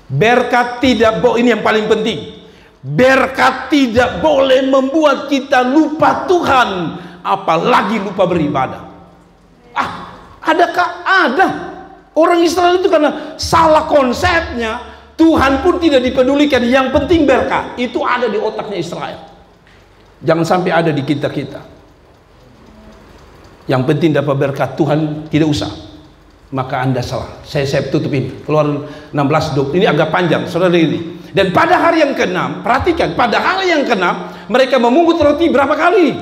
Berkat tidak boleh, ini yang paling penting. Berkat tidak boleh membuat kita lupa Tuhan, apalagi lupa beribadah. Adakah? Ada. Orang Israel itu karena salah konsepnya, Tuhan pun tidak dipedulikan. Yang penting berkat. Itu ada di otaknya Israel. Jangan sampai ada di kita-kita. Yang penting dapat berkat, Tuhan tidak usah. Maka Anda salah. Saya tutupin. Keluaran 16:20. Ini agak panjang, saudara ini. Dan pada hari yang ke-6, perhatikan, pada hari yang ke-6 mereka memungut roti berapa kali?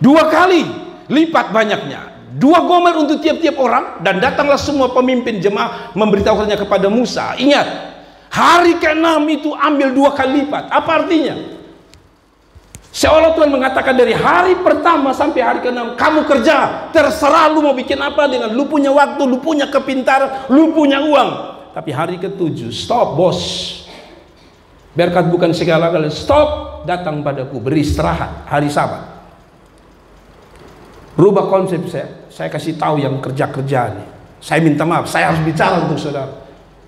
2 kali lipat banyaknya. 2 gomer untuk tiap-tiap orang. Dan datanglah semua pemimpin jemaah memberitahukannya kepada Musa. Ingat, hari ke-6 itu ambil 2 kali lipat. Apa artinya? Seolah Tuhan mengatakan dari hari pertama sampai hari ke-6 kamu kerja, terserah lu mau bikin apa, dengan lu punya waktu, lu punya kepintaran, lu punya uang. Tapi hari ke-7 stop bos, berkat bukan segala-galanya, stop, datang padaku, beristirahat hari Sabat. Rubah konsep saya kasih tahu yang kerja-kerja nih. Saya minta maaf, saya harus bicara untuk saudara.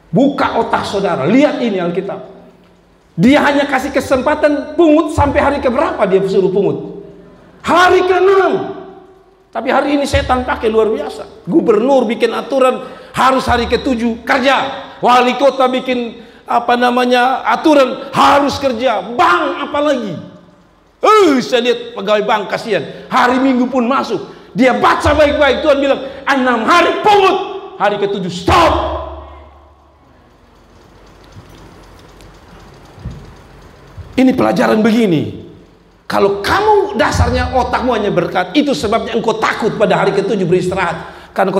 Buka otak saudara, lihat ini Alkitab. Dia hanya kasih kesempatan pungut sampai hari keberapa dia suruh pungut? Hari ke-6. Tapi hari ini setan pakai luar biasa. Gubernur bikin aturan harus hari ke-7 kerja. Wali kota bikin aturan harus kerja. Bank apalagi. Saya lihat pegawai bank kasihan. Hari Minggu pun masuk. Dia baca baik-baik. Tuhan bilang 6 hari pungut. Hari ke-7 stop. Ini pelajaran begini. Kalau kamu dasarnya otakmu hanya berkat, itu sebabnya engkau takut pada hari ke-7 beristirahat. Karena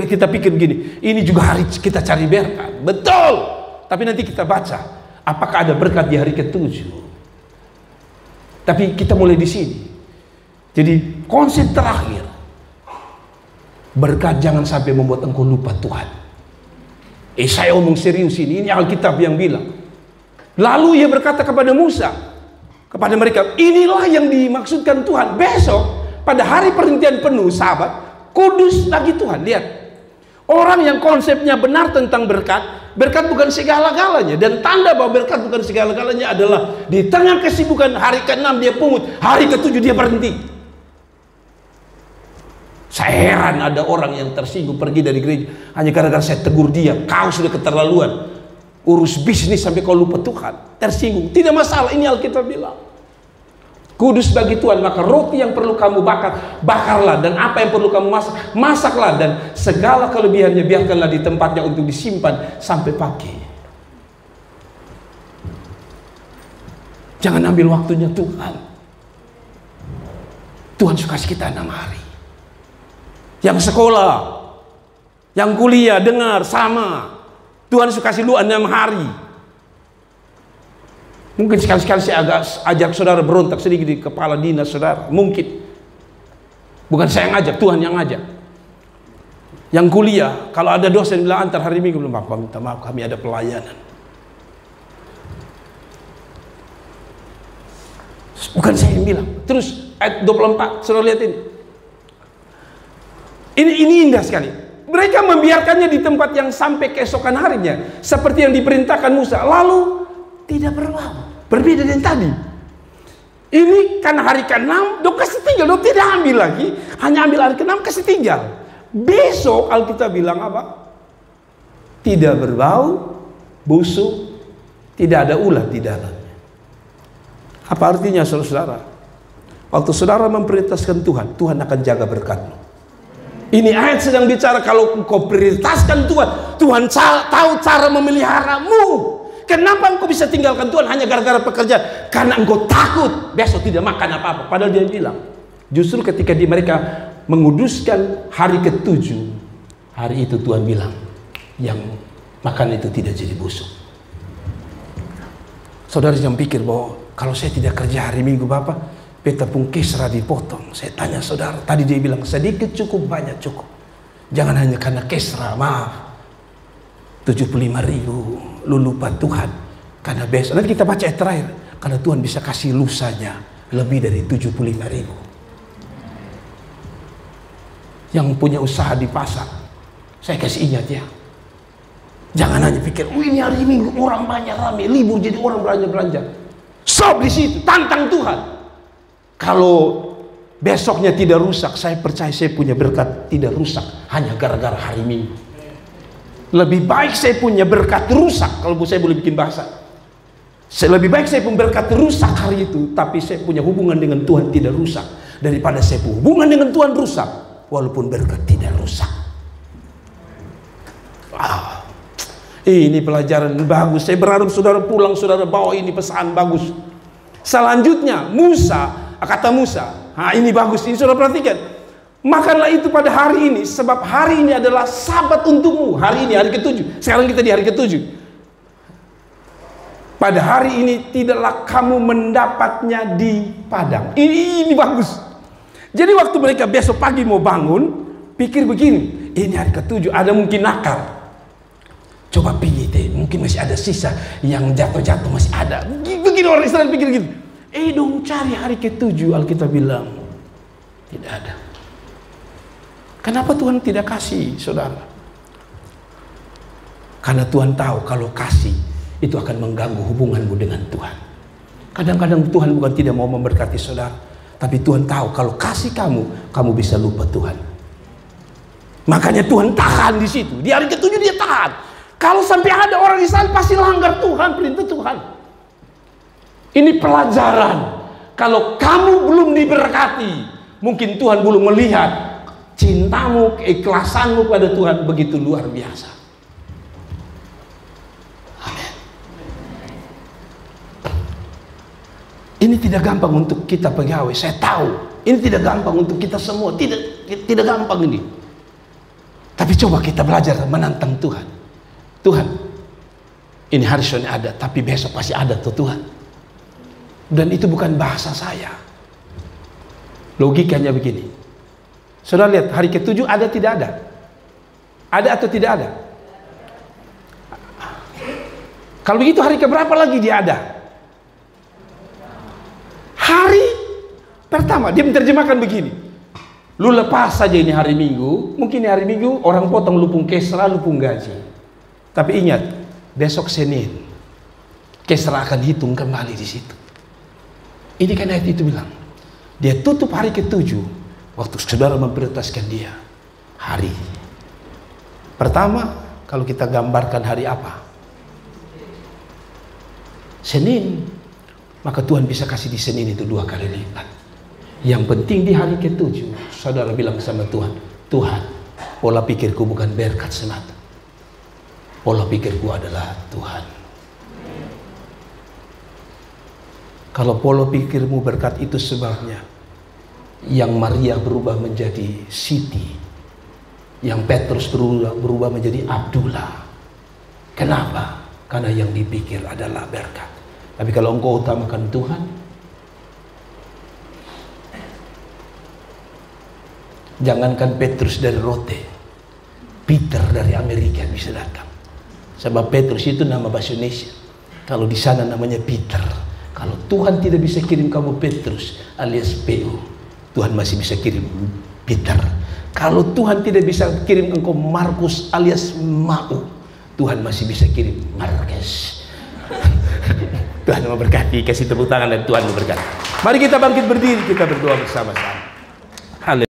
kita pikir begini, ini juga hari kita cari berkat. Betul. Tapi nanti kita baca, apakah ada berkat di hari ke-7. Tapi kita mulai di sini. Jadi konsep terakhir, berkat jangan sampai membuat engkau lupa Tuhan. Saya omong serius ini Alkitab yang bilang. Lalu ia berkata kepada Musa, kepada mereka, inilah yang dimaksudkan Tuhan. Besok pada hari perhentian penuh Sabat, kudus bagi Tuhan. Lihat, orang yang konsepnya benar tentang berkat, berkat bukan segala-galanya. Dan tanda bahwa berkat bukan segala-galanya adalah di tengah kesibukan hari ke-6 dia pungut, hari ke-7 dia berhenti. Saya heran ada orang yang tersinggung pergi dari gereja hanya gara-gara saya tegur dia, kau sudah keterlaluan. Urus bisnis sampai kau lupa Tuhan, tersinggung. Tidak masalah, ini Alkitab bilang. Kudus bagi Tuhan, maka roti yang perlu kamu bakar, bakarlah. Dan apa yang perlu kamu masak, masaklah. Dan segala kelebihannya biarkanlah di tempatnya untuk disimpan sampai pagi. Jangan ambil waktunya Tuhan. Tuhan suka kita 6 hari. Yang sekolah, yang kuliah, dengar, sama. Tuhan suka kasih lu 6 hari. Mungkin sekali-sekali saya agak ajak saudara berontak sedikit di kepala dinas saudara. Mungkin. Bukan saya yang ngajak, Tuhan yang ngajak. Yang kuliah, kalau ada dosen bilang antar hari Minggu, belum apa, minta maaf kami ada pelayanan. Bukan saya yang bilang. Terus ayat 24, saudara lihat ini. Ini indah sekali. Mereka membiarkannya di tempat yang sampai keesokan harinya, seperti yang diperintahkan Musa. Lalu tidak berbau, berbeda dengan tadi. Ini karena hari ke-6 do kasih tinggal, do tidak ambil lagi, hanya ambil hari ke-6 kasih tinggal. Besok Alkitab bilang apa? Tidak berbau, busuk, tidak ada ulat di dalamnya. Apa artinya saudara? Waktu saudara memprioritaskan Tuhan, Tuhan akan jaga berkatmu. Ini ayat sedang bicara kalau engkau prioritaskan Tuhan, Tuhan tahu cara memeliharamu. Kenapa engkau bisa tinggalkan Tuhan hanya gara-gara pekerjaan? Karena engkau takut besok tidak makan apa-apa. Padahal dia bilang, justru ketika mereka menguduskan hari ke-7, hari itu Tuhan bilang, yang makan itu tidak jadi busuk. Saudara jangan pikir bahwa kalau saya tidak kerja hari Minggu Bapak, beta pun kisra dipotong. Saya tanya saudara, tadi dia bilang sedikit cukup, banyak cukup. Jangan hanya karena kisra, maaf. 75.000 lu lupa Tuhan. Karena besok, nanti kita baca ayat terakhir. Karena Tuhan bisa kasih lusanya lebih dari 75.000. Yang punya usaha di pasar, saya kasih ingat ya. Jangan hanya pikir, ini hari Minggu orang banyak rame, libur jadi orang belanja-belanja. Stop di situ, tantang Tuhan. Kalau besoknya tidak rusak, saya percaya saya punya berkat tidak rusak hanya gara-gara hari Minggu. Lebih baik saya punya berkat rusak, kalau saya boleh bikin bahasa. Lebih baik saya punya berkat rusak hari itu, tapi saya punya hubungan dengan Tuhan tidak rusak, daripada saya punya hubungan dengan Tuhan rusak, walaupun berkat tidak rusak. Ini pelajaran bagus. Saya berharap saudara pulang, saudara bawa ini pesan bagus. Selanjutnya Musa, kata Musa, ini bagus, ini saudara perhatikan. Makanlah itu pada hari ini, sebab hari ini adalah Sabat untukmu. Hari ini hari ke-7. Sekarang kita di hari ke-7. Pada hari ini tidaklah kamu mendapatnya di padang. Ini bagus. Jadi waktu mereka besok pagi mau bangun, pikir begini, ini hari ke-7, ada mungkin nakal. Coba pilih deh, mungkin masih ada sisa yang jatuh-jatuh, masih ada. Begini orang Israel pikir gitu. Dong cari hari ke-7, Alkitab bilang tidak ada. Kenapa Tuhan tidak kasih, saudara? Karena Tuhan tahu kalau kasih itu akan mengganggu hubunganmu dengan Tuhan. Kadang-kadang Tuhan bukan tidak mau memberkati saudara, tapi Tuhan tahu kalau kasih kamu bisa lupa Tuhan. Makanya Tuhan tahan di situ. Di hari ke-7 dia tahan. Kalau sampai ada orang Israel pasti langgar Tuhan, perintah Tuhan. Ini pelajaran. Kalau kamu belum diberkati, mungkin Tuhan belum melihat cintamu, keikhlasanmu pada Tuhan begitu luar biasa. Amin. Ini tidak gampang untuk kita pegawai, saya tahu. Ini tidak gampang untuk kita semua, tidak gampang ini. Tapi coba kita belajar menantang Tuhan. Tuhan, ini harusnya ada, tapi besok pasti ada tuh Tuhan. Dan itu bukan bahasa saya. Logikanya begini. Saudara lihat, hari ke-7 ada tidak ada? Ada atau tidak ada? Kalau begitu hari keberapa lagi dia ada? Hari pertama. Dia menerjemahkan begini. Lu lepas saja ini hari Minggu. Mungkin hari Minggu orang potong lupung kesra, lupung gaji. Tapi ingat, besok Senin, Kesra akan hitung kembali di situ. Ini kan ayat itu bilang, dia tutup hari ke-7, waktu saudara memprioritaskan dia. Hari pertama, kalau kita gambarkan hari apa? Senin. Maka Tuhan bisa kasih di Senin itu 2 kali lipat. Yang penting di hari ke-7, saudara bilang sama Tuhan, Tuhan, pola pikirku bukan berkat semata. Pola pikirku adalah Tuhan. Kalau pola pikirmu berkat, itu sebabnya yang Maria berubah menjadi Siti, yang Petrus berubah menjadi Abdullah. Kenapa? Karena yang dipikir adalah berkat. Tapi kalau engkau utamakan Tuhan, jangankan Petrus dari Rote, Peter dari Amerika bisa datang. Sebab Petrus itu nama bahasa Indonesia. Kalau di sana namanya Peter. Kalau Tuhan tidak bisa kirim kamu Petrus alias PO, Tuhan masih bisa kirim Peter. Kalau Tuhan tidak bisa kirim engkau Markus alias Mau, Tuhan masih bisa kirim Marques. Tuhan memberkati. Kasih tepuk tangan dan Tuhan memberkati. Mari kita bangkit berdiri, kita berdoa bersama-sama.